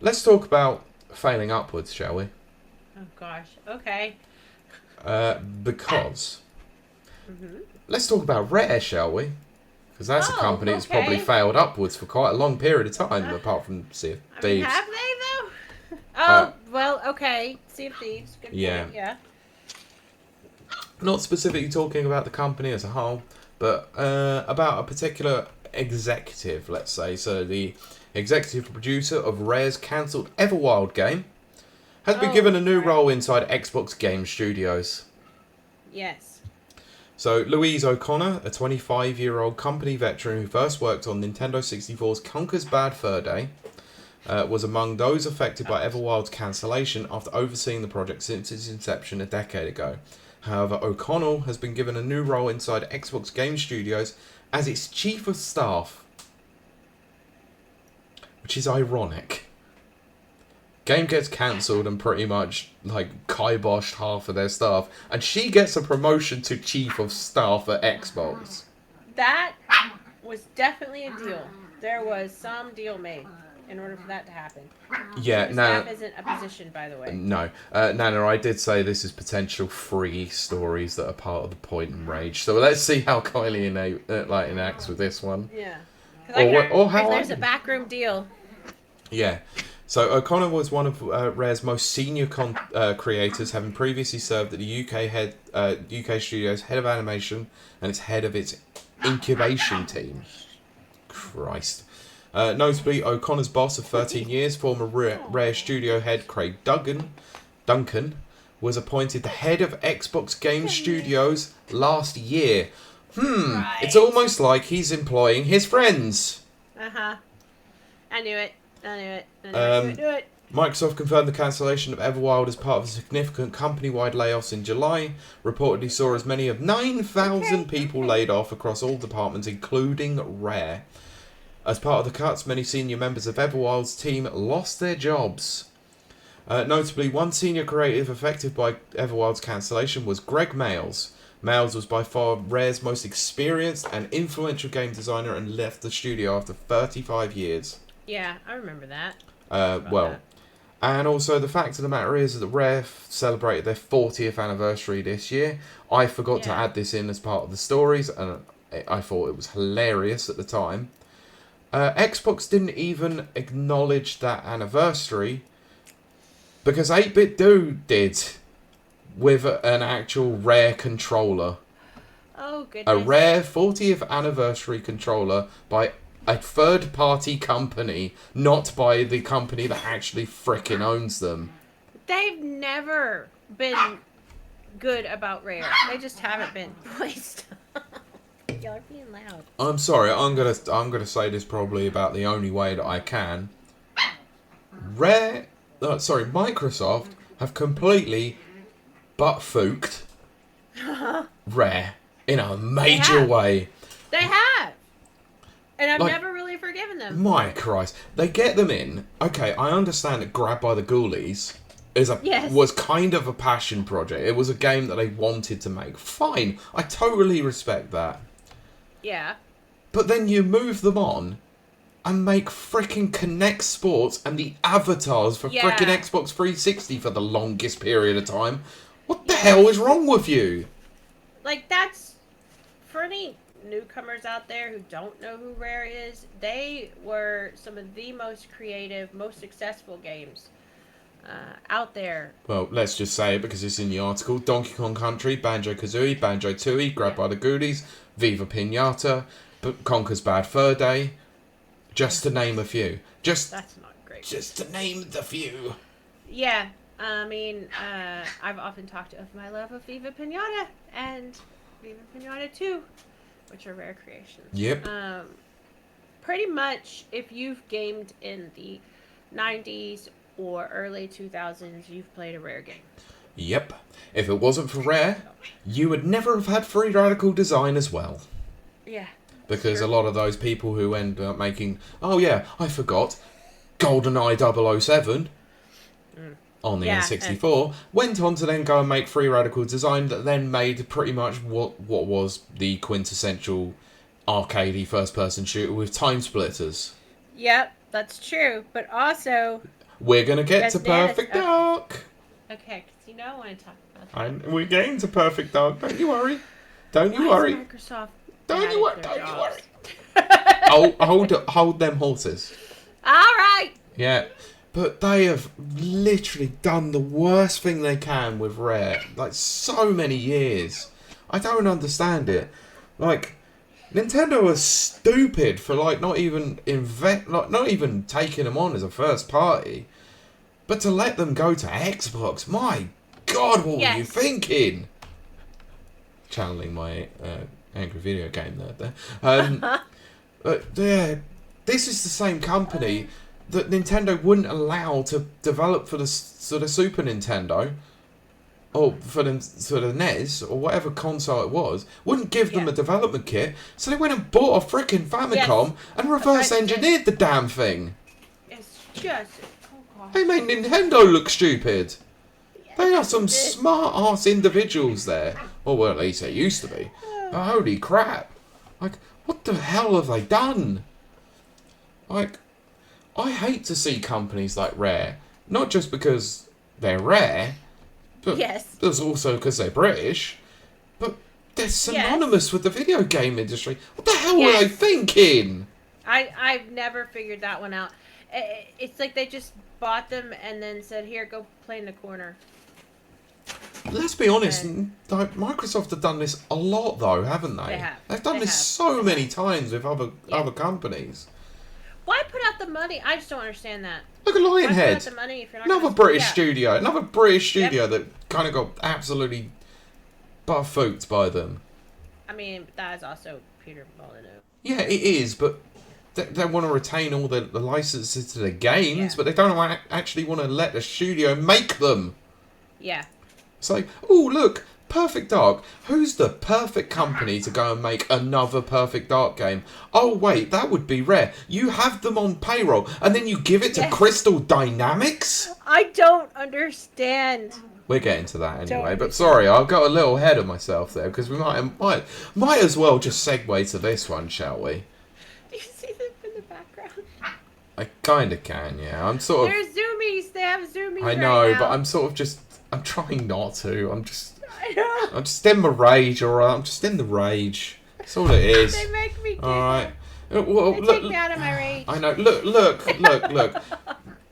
Let's talk about failing upwards, shall we? Oh gosh. Okay. Because let's talk about Rare, shall we? Because that's a Oh, company that's probably okay. failed upwards for quite a long period of time, apart from Sea of I mean, Thieves. have they though? Uh, Oh, well, okay. Sea of Thieves. Good yeah. point. Yeah. Not specifically talking about the company as a whole, but about a particular executive, let's say. So the executive producer of Rare's cancelled Everwild game has been given Oh, a new right. role inside Xbox Game Studios. Yes. So, Louise O Connor, a 25-year-old company veteran who first worked on Nintendo 64's Conker's Bad Fur Day, was among those affected by Everwild's cancellation after overseeing the project since its inception a decade ago. However, O'Connell has been given a new role inside Xbox Game Studios as its chief of staff, which is ironic. Game gets cancelled and pretty much kiboshed half of their staff, and she gets a promotion to chief of staff at Xbox. That was definitely a deal. There was some deal made in order for that to happen. Yeah, Chief of now staff isn't a position, by the way. no, Nana, I did say this is potential free stories that are part of the point and rage. So let's see how Kylie enacts with this one, Yeah. Or how there's a backroom deal. Yeah. So O'Connor was one of Rare's most senior creators, having previously served at the UK Studios head of animation and its head of its incubation team. Christ. Notably, O'Connor's boss of 13 years, former Rare studio head Craig Duncan, was appointed the head of Xbox Game Studios last year. Right. It's almost like he's employing his friends. Uh-huh. I knew it. Microsoft confirmed the cancellation of Everwild as part of significant company-wide layoffs in July. Reportedly saw as many as 9,000 people laid off across all departments, including Rare. As part of the cuts, many senior members of Everwild's team lost their jobs. Notably, one senior creative affected by Everwild's cancellation was Greg Mayles. Mayles was by far Rare's most experienced and influential game designer and left the studio after 35 years. Yeah, I remember that. And also the fact of the matter is that Rare celebrated their 40th anniversary this year. I forgot to add this in as part of the stories, and I thought it was hilarious at the time. Xbox didn't even acknowledge that anniversary because 8-Bit Do did with an actual Rare controller. Oh, goodness. A Rare 40th anniversary controller by a third-party company, not by the company that actually frickin' owns them. They've never been good about Rare. They just haven't been placed. Y'all are being loud. I'm sorry, I'm gonna say this probably about the only way that I can. Microsoft have completely butt-fooked Rare in a major way. They have. And I've never really forgiven them. My Christ. They get them in. Okay, I understand that Grab by the Ghoulies was kind of a passion project. It was a game that they wanted to make. Fine. I totally respect that. Yeah. But then you move them on and make frickin' Connect Sports and the avatars for frickin' Xbox 360 for the longest period of time. What the hell is wrong with you? That's... For any newcomers out there who don't know who Rare is, they were some of the most creative, most successful games out there. Well, let's just say it because it's in the article. Donkey Kong Country, Banjo-Kazooie, Banjo-Tooie, Grab by the Ghoulies, Viva Pinata, Conker's Bad Fur Day, just to name a few. That's not great. Just to name the few. Yeah, I mean, I've often talked of my love of Viva Pinata and Viva Pinata 2, which are Rare creations. Yep. Pretty much, if you've gamed in the 90s or early 2000s, you've played a Rare game. Yep. If it wasn't for Rare, you would never have had Free Radical Design as well. Yeah. Because a lot of those people who end up making... Oh yeah, I forgot. GoldenEye 007... on the N64, went on to then go and make Free Radical Design that then made pretty much what was the quintessential arcadey first-person shooter with Time Splitters. Yep. that's true. But also, We're gonna get to Bananas- Perfect okay. Dark. okay, because you know I want to talk about that. We're getting to Perfect Dark. Don't you worry. Don't you Why worry. is Microsoft Don't bad you at worry. their Don't you jobs? worry. Hold them horses. All right. Yeah. But they have literally done the worst thing they can with Rare. Like, so many years. I don't understand it. Like, Nintendo was stupid for, like, not even taking them on as a first party. But to let them go to Xbox, my God, what were you thinking? Channeling my angry video game nerd there. But yeah, this is the same company that Nintendo wouldn't allow to develop for the Super Nintendo, or for the NES, or whatever console it was. Wouldn't give them a development kit, so they went and bought a frickin' Famicom and reverse engineered the damn thing. It's just... They made Nintendo look stupid. They are some smart ass individuals there. Or well, at least they used to be. But holy crap. Like, what the hell have they done? Like, I hate to see companies like Rare, not just because they're rare, but there's also because they're British, but they're synonymous with the video game industry. What the hell were they thinking? I've never figured that one out. It's like they just bought them and then said, here, go play in the corner. Let's be honest, like, Microsoft have done this a lot though, haven't they? They have. They've done this so many times with other companies. Why put out the money? I just don't understand that. Look at Lionhead. Why put out the money if you're not Another British studio. Another British studio that kind of got absolutely buffooked by them. I mean, that is also Peter Molyneux. Yeah, it is, but they want to retain all the licenses to the games, but they don't actually want to let the studio make them. Yeah. It's like, oh, look, Perfect Dark. Who's the perfect company to go and make another Perfect Dark game? Oh, wait, that would be Rare. You have them on payroll, and then you give it to Crystal Dynamics? I don't understand. We're getting to that anyway, but sorry, I've got a little ahead of myself there, because we might as well just segue to this one, shall we? Do you see them in the background? I kind of can, yeah. I'm sort of... There's zoomies. They have zoomies I know, right now. but I'm sort of just... I'm trying not to. I'm just in my rage, alright? I'm just in the rage. That's all it is. They make me giggle. Alright. Well, they take me out of my rage. I know. Look.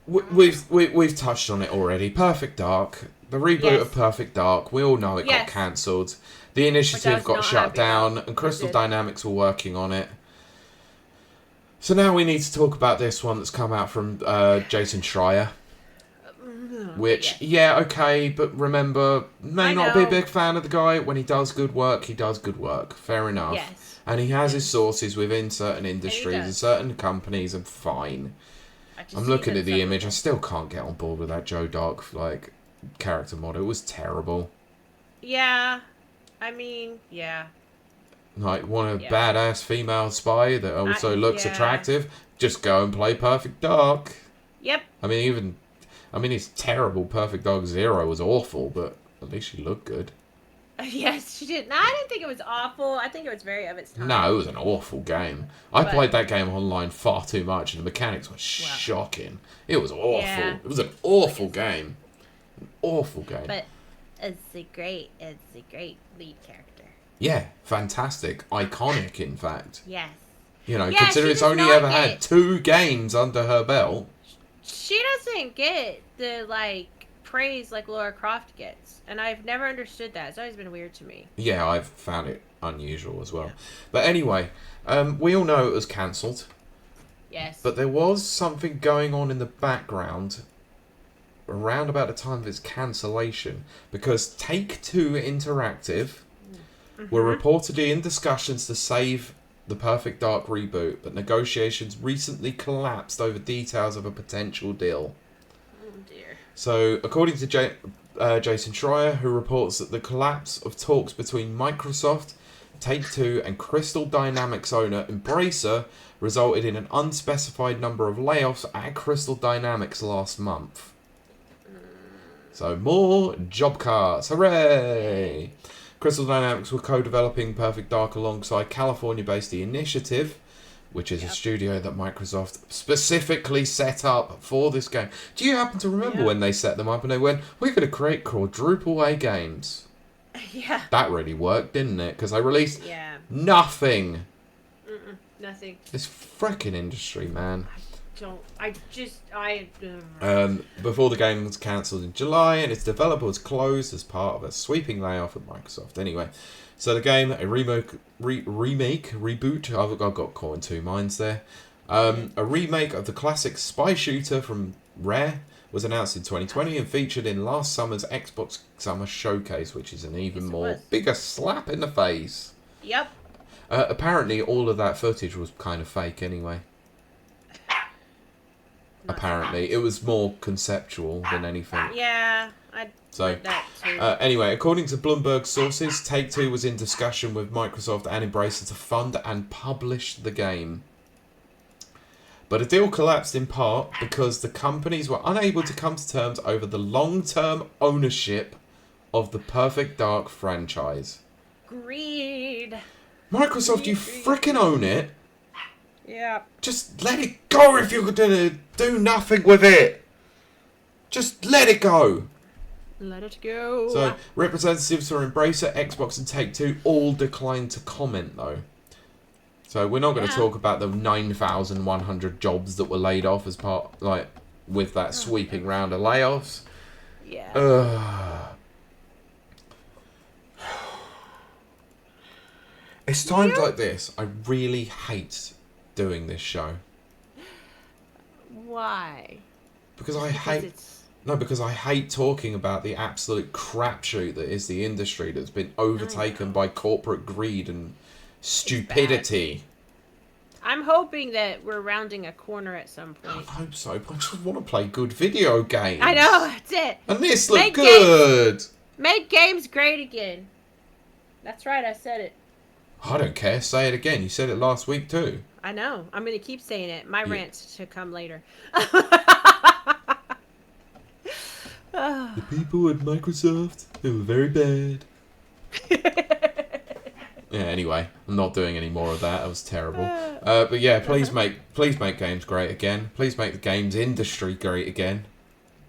We've touched on it already. Perfect Dark. The reboot of Perfect Dark. We all know it got cancelled. The initiative got shut down, and Crystal Dynamics were working on it. So now we need to talk about this one that's come out from Jason Schreier. Which, okay, but remember, may not be a big fan of the guy. When he does good work, he does good work. Fair enough. Yes. And he has his sources within certain industries and certain companies, and fine. I'm looking at the image. I still can't get on board with that Joe Dark, like, character model. It was terrible. Yeah. I mean, yeah. Like, want a badass female spy that also looks attractive? Just go and play Perfect Dark. Yep. I mean, it's terrible. Perfect Dark Zero was awful, but at least she looked good. Yes, she did. No, I didn't think it was awful. I think it was very of its time. No, it was an awful game. I played that game online far too much, and the mechanics were shocking. It was awful. Yeah. It was an awful game. An awful game. But it's a great lead character. Yeah, fantastic. Iconic, in fact. Yes. You know, consider it's only ever had 2 games under her belt. She doesn't get the, like, praise like Lara Croft gets. And I've never understood that. It's always been weird to me. Yeah, I've found it unusual as well. Yeah. But anyway, we all know it was cancelled. Yes. But there was something going on in the background around about the time of its cancellation. Because Take-Two Interactive were reportedly in discussions to save the Perfect Dark reboot, but negotiations recently collapsed over details of a potential deal. Oh dear. So, according to Jason Schreier, who reports that the collapse of talks between Microsoft, Take-Two, and Crystal Dynamics owner Embracer resulted in an unspecified number of layoffs at Crystal Dynamics last month. So, more job cuts. Hooray! Crystal Dynamics were co-developing Perfect Dark alongside California-based The Initiative, which is a Yep. studio that Microsoft specifically set up for this game. Do you happen to remember when they set them up and they went, we're going to create quadruple A games? Yeah. That really worked, didn't it? Because they released Yeah. nothing. Nothing. This frickin' industry, man. Before the game was cancelled in July and its developer was closed as part of a sweeping layoff at Microsoft. Anyway, so the game, a reboot, I've got caught in two minds there. A remake of the classic spy shooter from Rare was announced in 2020 and featured in last summer's Xbox Summer Showcase, which is an even more bigger slap in the face. Yep. Apparently, all of that footage was kind of fake anyway. Apparently, it was more conceptual than anything. Yeah, I read that too. Anyway, according to Bloomberg sources, Take-Two was in discussion with Microsoft and Embracer to fund and publish the game. But a deal collapsed in part because the companies were unable to come to terms over the long-term ownership of the Perfect Dark franchise. Greed. Microsoft, you frickin' own it. Yeah. Just let it go if you're gonna do nothing with it. Just let it go. Let it go. So, representatives from Embracer, Xbox, and Take-Two all declined to comment, though. So, we're not going to talk about the 9,100 jobs that were laid off as part, with that sweeping round of layoffs. Yeah. It's times like this I really hate doing this show. Why? Because I hate talking about the absolute crapshoot that is the industry that's been overtaken by corporate greed and stupidity. I'm hoping that we're rounding a corner at some point. I hope so, but I just want to play good video games. I know, that's it. And this looked good. Make games great again. That's right, I said it. I don't care. Say it again. You said it last week too. I know. I'm going to keep saying it. My rant should come later. The people at Microsoft, they were very bad. Yeah, anyway, I'm not doing any more of that. That was terrible. But yeah, please make games great again. Please make the games industry great again.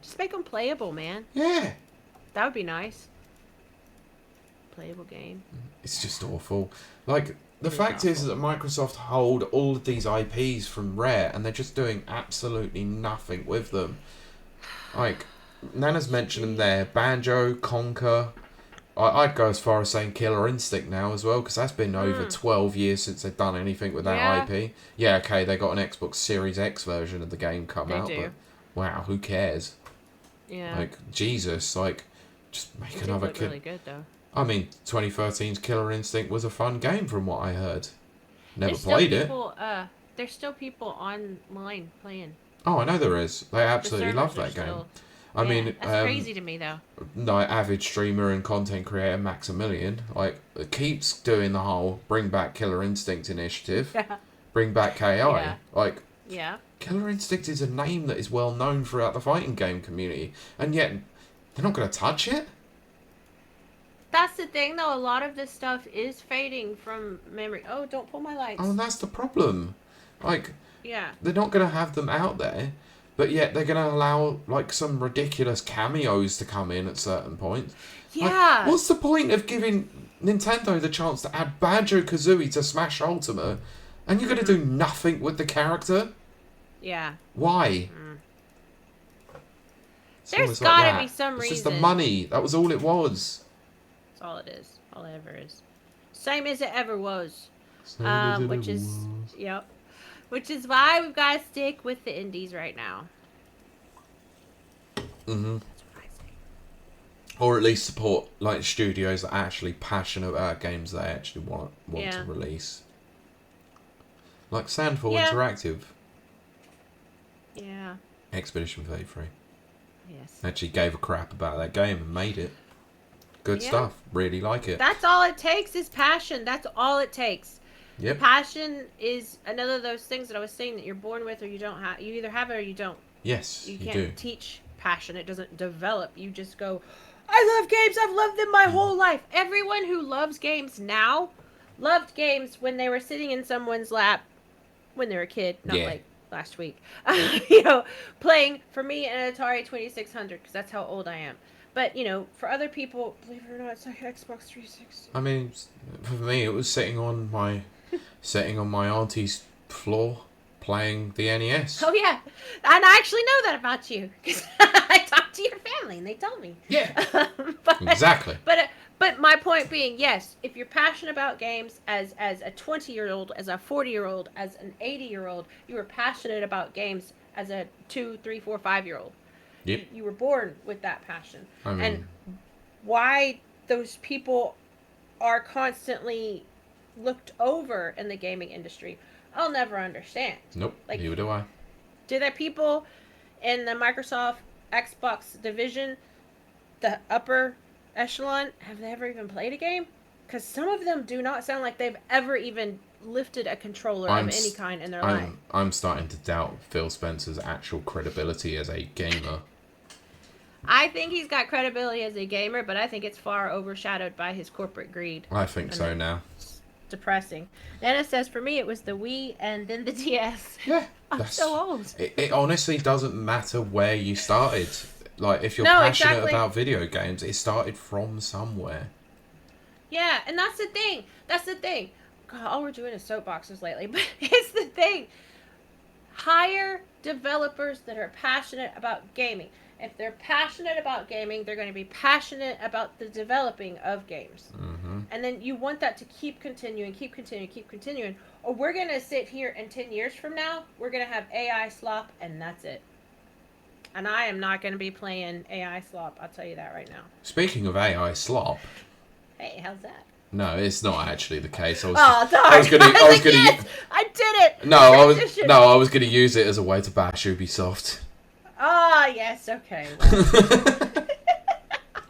Just make them playable, man. Yeah. That would be nice. Playable game. It's just awful. The fact is that Microsoft hold all of these IPs from Rare and they're just doing absolutely nothing with them. Nana's mentioned them there. Banjo, Conker. I'd go as far as saying Killer Instinct now as well, because that's been over 12 years since they've done anything with that IP. Yeah, okay, they got an Xbox Series X version of the game come out, but wow, who cares? Yeah. Jesus, just make another It really good, though. I mean, 2013's Killer Instinct was a fun game from what I heard. Never played it. There's still people online playing. Oh, I know there is. They absolutely love that game. I mean, that's crazy to me, though. Avid streamer and content creator Maximilian, keeps doing the whole bring back Killer Instinct initiative. Bring back KI. Yeah. Killer Instinct is a name that is well known throughout the fighting game community, and yet they're not going to touch it? That's the thing, though. A lot of this stuff is fading from memory. Oh, don't pull my lights. Oh, that's the problem. Yeah. They're not going to have them out there, but yet they're going to allow, some ridiculous cameos to come in at certain points. Yeah. What's the point of giving Nintendo the chance to add Banjo-Kazooie to Smash Ultimate, and you're going to do nothing with the character? Yeah. Why? There's got to be some reason. It's just the money. That was all it was. That's all it is. All it ever is. Same as it ever was. Which is why we've got to stick with the indies right now. Mm-hmm. That's what I say. Or at least support studios that are actually passionate about games they actually want to release. Like Sandfall Interactive. Yeah. Expedition 33. Yes. Actually gave a crap about that game and made it. Good stuff. Really like it. That's all it takes is passion. That's all it takes. Yep. Passion is another of those things that I was saying that you're born with or you don't have. You either have it or you don't. Yes, you do. can't teach passion. It doesn't develop. You just go, I love games. I've loved them my whole life. Everyone who loves games now loved games when they were sitting in someone's lap when they're a kid, not Yeah. like last week. You know, playing for me an Atari 2600 because that's how old I am. But you know, for other people, believe it or not, it's like Xbox 360. I mean, for me, it was sitting on my auntie's floor playing the NES. Oh yeah, and I actually know that about you because I talked to your family and they told me. Yeah, but, exactly. But my point being, yes, if you're passionate about games as a 20-year-old, as a 40-year-old, as an 80-year-old, you were passionate about games as a 2, 3, 4, 5-year-old. Yep. You were born with that passion. I mean, And why those people are constantly looked over in the gaming industry, I'll never understand. nope. Like, Neither do I. do there people in the Microsoft Xbox division, the upper echelon, have they ever even played a game? Because some of them do not sound like they've ever even lifted a controller of any kind in their life. I'm starting to doubt Phil Spencer's actual credibility as a gamer. I think he's got credibility as a gamer, but I think it's far overshadowed by his corporate greed. I think so now. It's depressing. Then it says, for me, it was the Wii and then the DS. Yeah. I'm so old. It honestly doesn't matter where you started. Like, if you're No, passionate exactly. about video games, it started from somewhere. Yeah, and that's the thing. That's the thing. God, all we're doing is soapboxes lately, but it's the thing. Hire developers that are passionate about gaming. If they're passionate about gaming, they're going to be passionate about the developing of games. Mm-hmm. And then you want that to keep continuing. Or we're going to sit here in 10 years from now, we're going to have AI slop, and that's it. And I am not going to be playing AI slop. I'll tell you that right now. Speaking of AI slop, Hey, how's that? no, it's not actually the case. Darn. I was gonna Yes, I did it. I was gonna use it as a way to bash Ubisoft. Ah, yes, okay. Well.